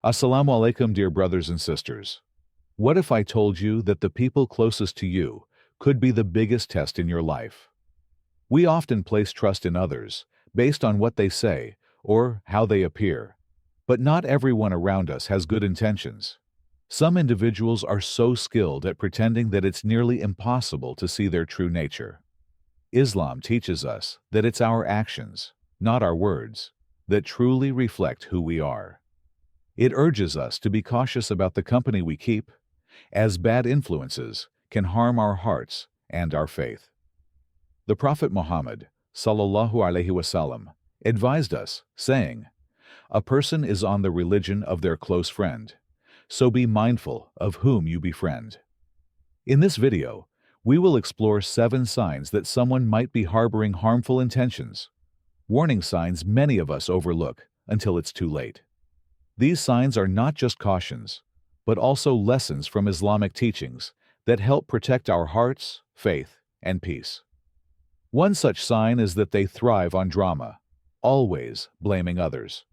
Assalamu alaikum, dear brothers and sisters. What if I told you that the people closest to you could be the biggest test in your life? We often place trust in others based on what they say or how they appear, but not everyone around us has good intentions. Some individuals are so skilled at pretending that it's nearly impossible to see their true nature. Islam teaches us that it's our actions, not our words, that truly reflect who we are. It urges us to be cautious about the company we keep, as bad influences can harm our hearts and our faith. The Prophet Muhammad, sallallahu alaihi wasallam, advised us, saying, "A person is on the religion of their close friend, so be mindful of whom you befriend." In this video, we will explore 7 signs that someone might be harboring harmful intentions, warning signs many of us overlook until it's too late. These signs are not just cautions, but also lessons from Islamic teachings that help protect our hearts, faith, and peace. One such sign is that they thrive on drama, always blaming others.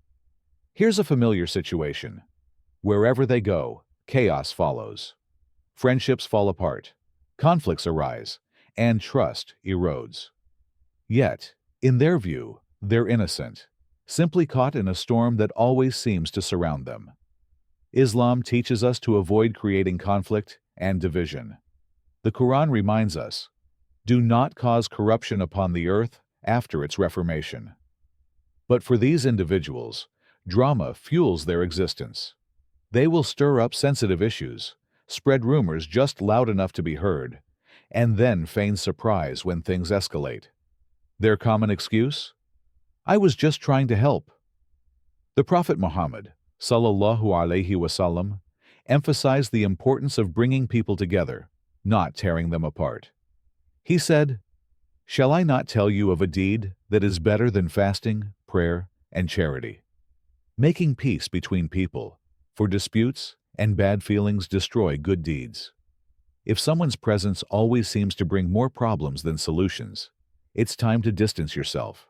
Here's a familiar situation. Wherever they go, chaos follows. Friendships fall apart, conflicts arise, and trust erodes. Yet, in their view, they're innocent, simply caught in a storm that always seems to surround them. Islam teaches us to avoid creating conflict and division. The Quran reminds us, "Do not cause corruption upon the earth after its reformation." But for these individuals, drama fuels their existence. They will stir up sensitive issues, spread rumors just loud enough to be heard, and then feign surprise when things escalate. Their common excuse? "I was just trying to help." The Prophet Muhammad, sallallahu alaihi wasallam, emphasized the importance of bringing people together, not tearing them apart. He said, "Shall I not tell you of a deed that is better than fasting, prayer, and charity? Making peace between people, for disputes and bad feelings destroy good deeds." If someone's presence always seems to bring more problems than solutions, it's time to distance yourself.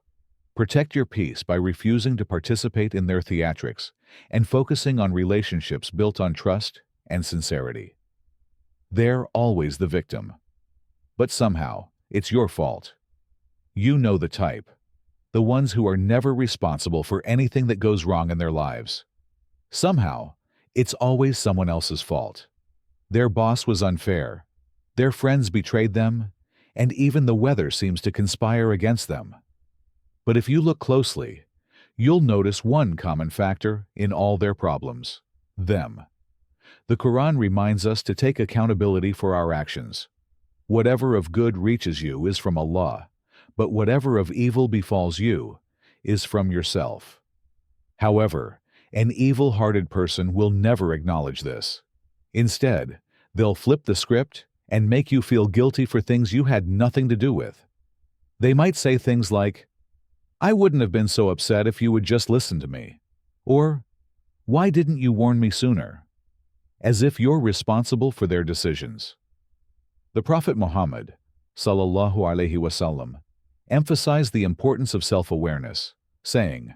Protect your peace by refusing to participate in their theatrics and focusing on relationships built on trust and sincerity. They're always the victim. But somehow, it's your fault. You know the type. The ones who are never responsible for anything that goes wrong in their lives. Somehow, it's always someone else's fault. Their boss was unfair, their friends betrayed them, and even the weather seems to conspire against them. But if you look closely, you'll notice one common factor in all their problems: them. The Quran reminds us to take accountability for our actions. Whatever of good reaches you is from Allah, but whatever of evil befalls you is from yourself. However, an evil-hearted person will never acknowledge this. Instead, they'll flip the script and make you feel guilty for things you had nothing to do with. They might say things like, "I wouldn't have been so upset if you would just listen to me," or "Why didn't you warn me sooner?" As if you're responsible for their decisions. The Prophet Muhammad, sallallahu alaihi wasallam, emphasized the importance of self-awareness, saying,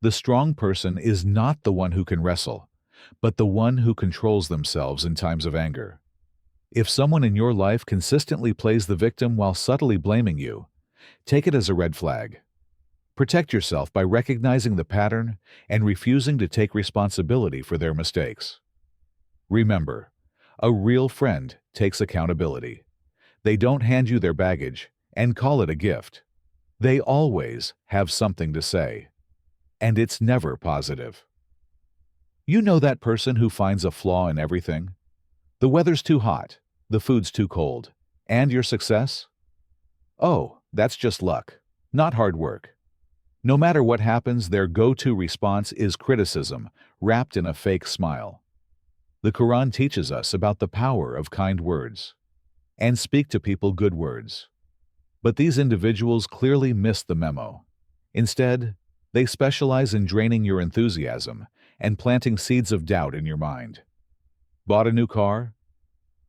"The strong person is not the one who can wrestle, but the one who controls themselves in times of anger." If someone in your life consistently plays the victim while subtly blaming you, take it as a red flag. Protect yourself by recognizing the pattern and refusing to take responsibility for their mistakes. Remember, a real friend takes accountability. They don't hand you their baggage and call it a gift. They always have something to say. And it's never positive. You know that person who finds a flaw in everything? The weather's too hot, the food's too cold, and your success? Oh, that's just luck, not hard work. No matter what happens, their go-to response is criticism, wrapped in a fake smile. The Quran teaches us about the power of kind words. And speak to people good words. But these individuals clearly missed the memo. Instead, they specialize in draining your enthusiasm and planting seeds of doubt in your mind. Bought a new car?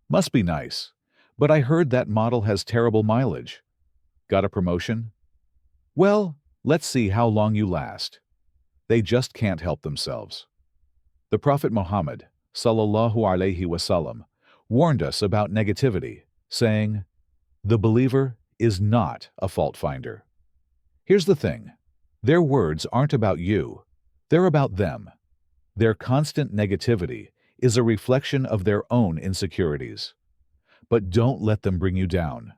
Must be nice, but I heard that model has terrible mileage. Got a promotion? Well, let's see how long you last. They just can't help themselves. The Prophet Muhammad, sallallahu alaihi wasallam, warned us about negativity, saying, "The believer is not a fault finder." Here's the thing. Their words aren't about you. They're about them. Their constant negativity is a reflection of their own insecurities. But don't let them bring you down.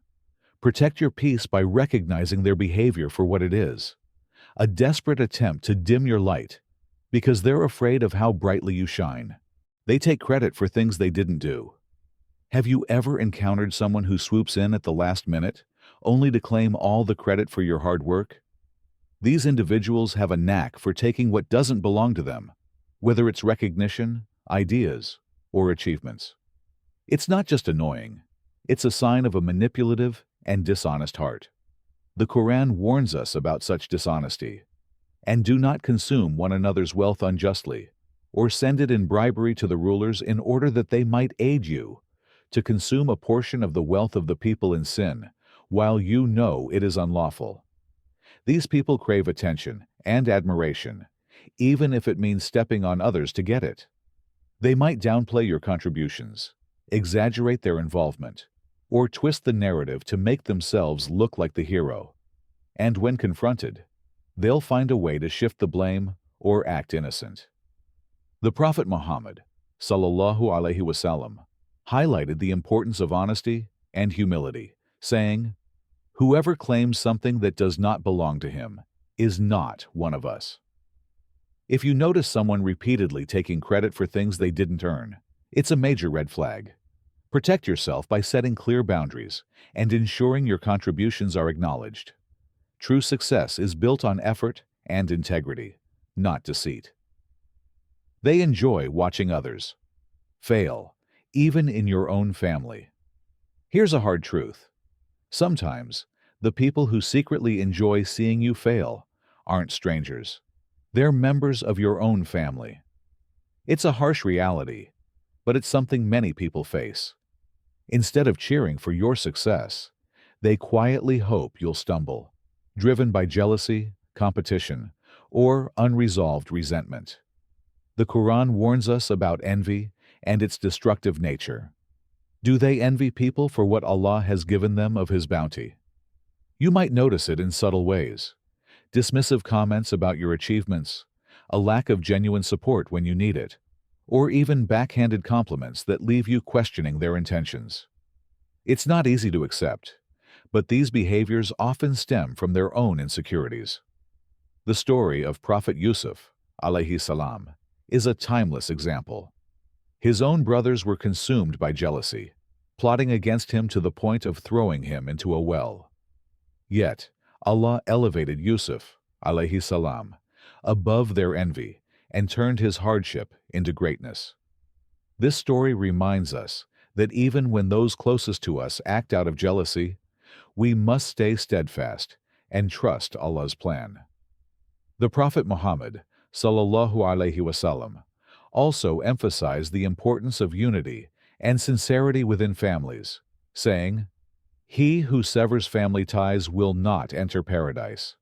Protect your peace by recognizing their behavior for what it is, a desperate attempt to dim your light, because they're afraid of how brightly you shine. They take credit for things they didn't do. Have you ever encountered someone who swoops in at the last minute, only to claim all the credit for your hard work? These individuals have a knack for taking what doesn't belong to them, whether it's recognition, ideas, or achievements. It's not just annoying. It's a sign of a manipulative and dishonest heart. The Quran warns us about such dishonesty. And do not consume one another's wealth unjustly, or send it in bribery to the rulers in order that they might aid you to consume a portion of the wealth of the people in sin, while you know it is unlawful. These people crave attention and admiration, even if it means stepping on others to get it. They might downplay your contributions, exaggerate their involvement, or twist the narrative to make themselves look like the hero. And when confronted, they'll find a way to shift the blame or act innocent. The Prophet Muhammad, sallallahu alaihi wasallam, highlighted the importance of honesty and humility, saying, "Whoever claims something that does not belong to him is not one of us." If you notice someone repeatedly taking credit for things they didn't earn, it's a major red flag. Protect yourself by setting clear boundaries and ensuring your contributions are acknowledged. True success is built on effort and integrity, not deceit. They enjoy watching others fail, even in your own family. Here's a hard truth. Sometimes, the people who secretly enjoy seeing you fail aren't strangers. They're members of your own family. It's a harsh reality, but it's something many people face. Instead of cheering for your success, they quietly hope you'll stumble, driven by jealousy, competition, or unresolved resentment. The Quran warns us about envy and its destructive nature. Do they envy people for what Allah has given them of His bounty? You might notice it in subtle ways. Dismissive comments about your achievements, a lack of genuine support when you need it, or even backhanded compliments that leave you questioning their intentions. It's not easy to accept, but these behaviors often stem from their own insecurities. The story of Prophet Yusuf, alayhi salam, is a timeless example. His own brothers were consumed by jealousy, plotting against him to the point of throwing him into a well. Yet, Allah elevated Yusuf, alayhi salam, above their envy and turned his hardship into greatness. This story reminds us that even when those closest to us act out of jealousy, we must stay steadfast and trust Allah's plan. The Prophet Muhammad, sallallahu alaihi wasallam, also emphasized the importance of unity and sincerity within families, saying, "He who severs family ties will not enter paradise."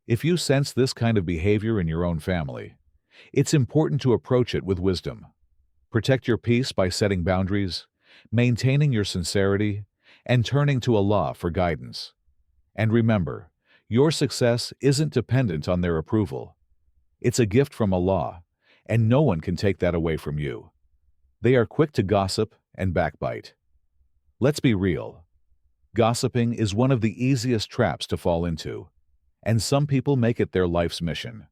If you sense this kind of behavior in your own family, it's important to approach it with wisdom. Protect your peace by setting boundaries, maintaining your sincerity, and turning to Allah for guidance. And remember, your success isn't dependent on their approval. It's a gift from Allah, and no one can take that away from you. They are quick to gossip and backbite. Let's be real. Gossiping is one of the easiest traps to fall into, and some people make it their life's mission.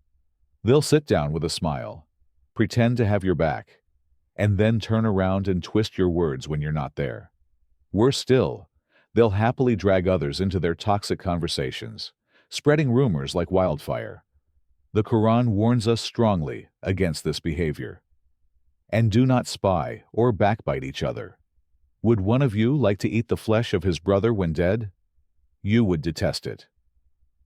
They'll sit down with a smile, pretend to have your back, and then turn around and twist your words when you're not there. Worse still, they'll happily drag others into their toxic conversations, spreading rumors like wildfire. The Quran warns us strongly against this behavior. And do not spy or backbite each other. Would one of you like to eat the flesh of his brother when dead? You would detest it.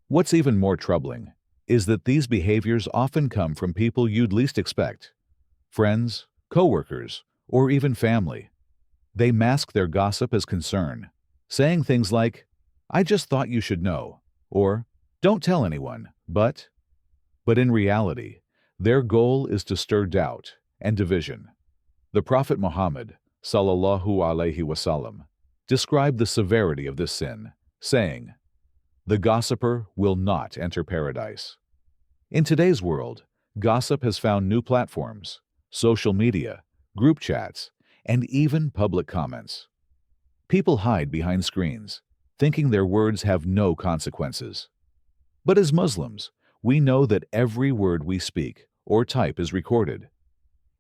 What's even more troubling is that these behaviors often come from people you'd least expect: friends, coworkers, or even family. They mask their gossip as concern, saying things like, "I just thought you should know," or "Don't tell anyone, but..." But in reality, their goal is to stir doubt and division. The Prophet Muhammad, sallallahu alaihi wasallam, described the severity of this sin, saying, "The gossiper will not enter paradise." In today's world, gossip has found new platforms: social media, group chats, and even public comments. People hide behind screens, thinking their words have no consequences. But as Muslims, we know that every word we speak or type is recorded.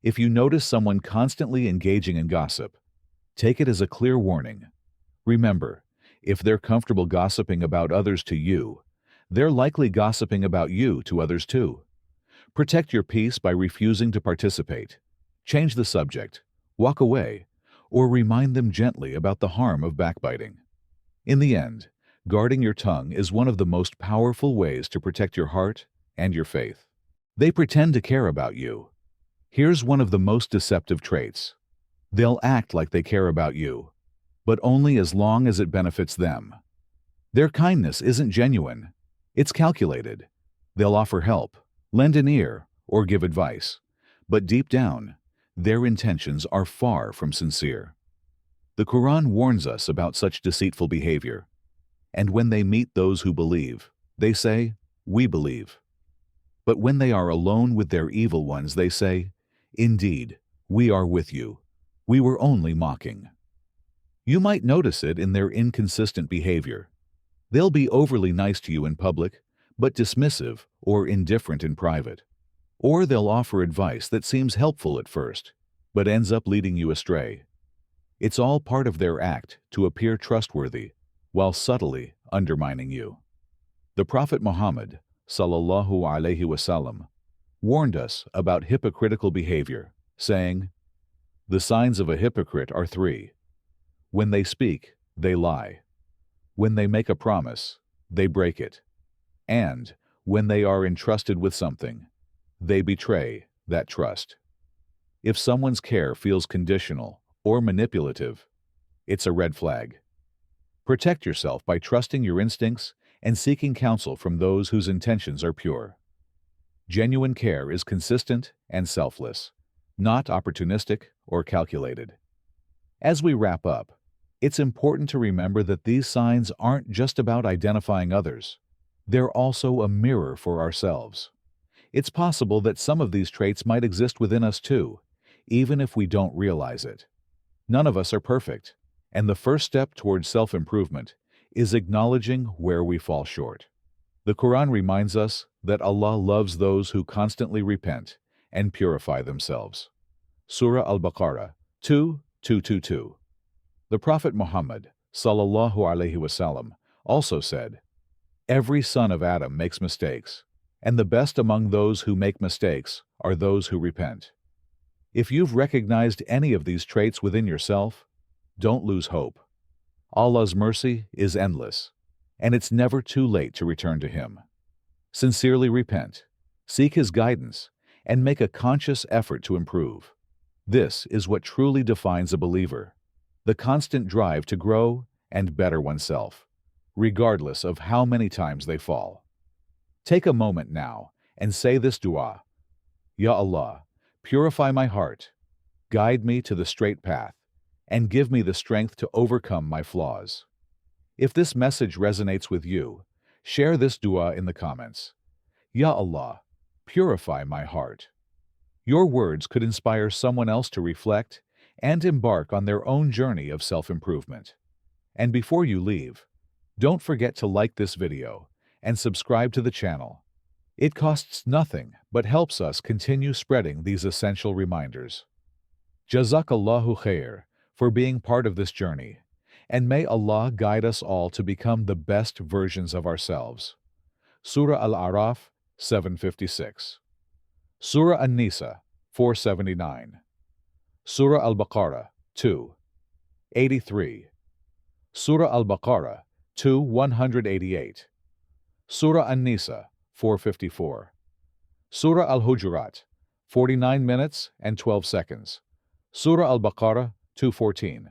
If you notice someone constantly engaging in gossip, take it as a clear warning. Remember, if they're comfortable gossiping about others to you, they're likely gossiping about you to others too. Protect your peace by refusing to participate. Change the subject, walk away, or remind them gently about the harm of backbiting. In the end, guarding your tongue is one of the most powerful ways to protect your heart and your faith. They pretend to care about you. Here's one of the most deceptive traits. They'll act like they care about you, but only as long as it benefits them. Their kindness isn't genuine. It's calculated. They'll offer help, lend an ear, or give advice, but deep down, their intentions are far from sincere. The Quran warns us about such deceitful behavior. And when they meet those who believe, they say, "We believe." But when they are alone with their evil ones, they say, "Indeed, we are with you. We were only mocking." You might notice it in their inconsistent behavior. They'll be overly nice to you in public, but dismissive or indifferent in private. Or they'll offer advice that seems helpful at first, but ends up leading you astray. It's all part of their act to appear trustworthy, while subtly undermining you. The Prophet Muhammad, sallallahu alaihi wasallam, warned us about hypocritical behavior, saying, "The signs of a hypocrite are three. When they speak, they lie. When they make a promise, they break it. And when they are entrusted with something, they betray that trust." If someone's care feels conditional or manipulative, it's a red flag. Protect yourself by trusting your instincts and seeking counsel from those whose intentions are pure. Genuine care is consistent and selfless, not opportunistic or calculated. As we wrap up, it's important to remember that these signs aren't just about identifying others. They're also a mirror for ourselves. It's possible that some of these traits might exist within us too, even if we don't realize it. None of us are perfect, and the first step towards self-improvement is acknowledging where we fall short. The Quran reminds us that Allah loves those who constantly repent and purify themselves. Surah Al-Baqarah 2:222. The Prophet Muhammad, sallallahu alaihi wasallam, also said, "Every son of Adam makes mistakes, and the best among those who make mistakes are those who repent." If you've recognized any of these traits within yourself, don't lose hope. Allah's mercy is endless, and it's never too late to return to Him. Sincerely repent, seek His guidance, and make a conscious effort to improve. This is what truly defines a believer: the constant drive to grow and better oneself, regardless of how many times they fall. Take a moment now and say this dua: Ya Allah, purify my heart, guide me to the straight path, and give me the strength to overcome my flaws. If this message resonates with you, share this dua in the comments. Ya Allah, purify my heart. Your words could inspire someone else to reflect and embark on their own journey of self-improvement. And before you leave, don't forget to like this video and subscribe to the channel. It costs nothing but helps us continue spreading these essential reminders. Jazakallahu khair for being part of this journey, and may Allah guide us all to become the best versions of ourselves. Surah Al-A'raf 7:56. Surah An-Nisa 4:79. Surah Al-Baqarah 2:83. Surah Al-Baqarah 2:188. Surah An-Nisa 4:54. Surah Al-Hujurat 49 minutes and 12 seconds. Surah Al-Baqarah 2:14.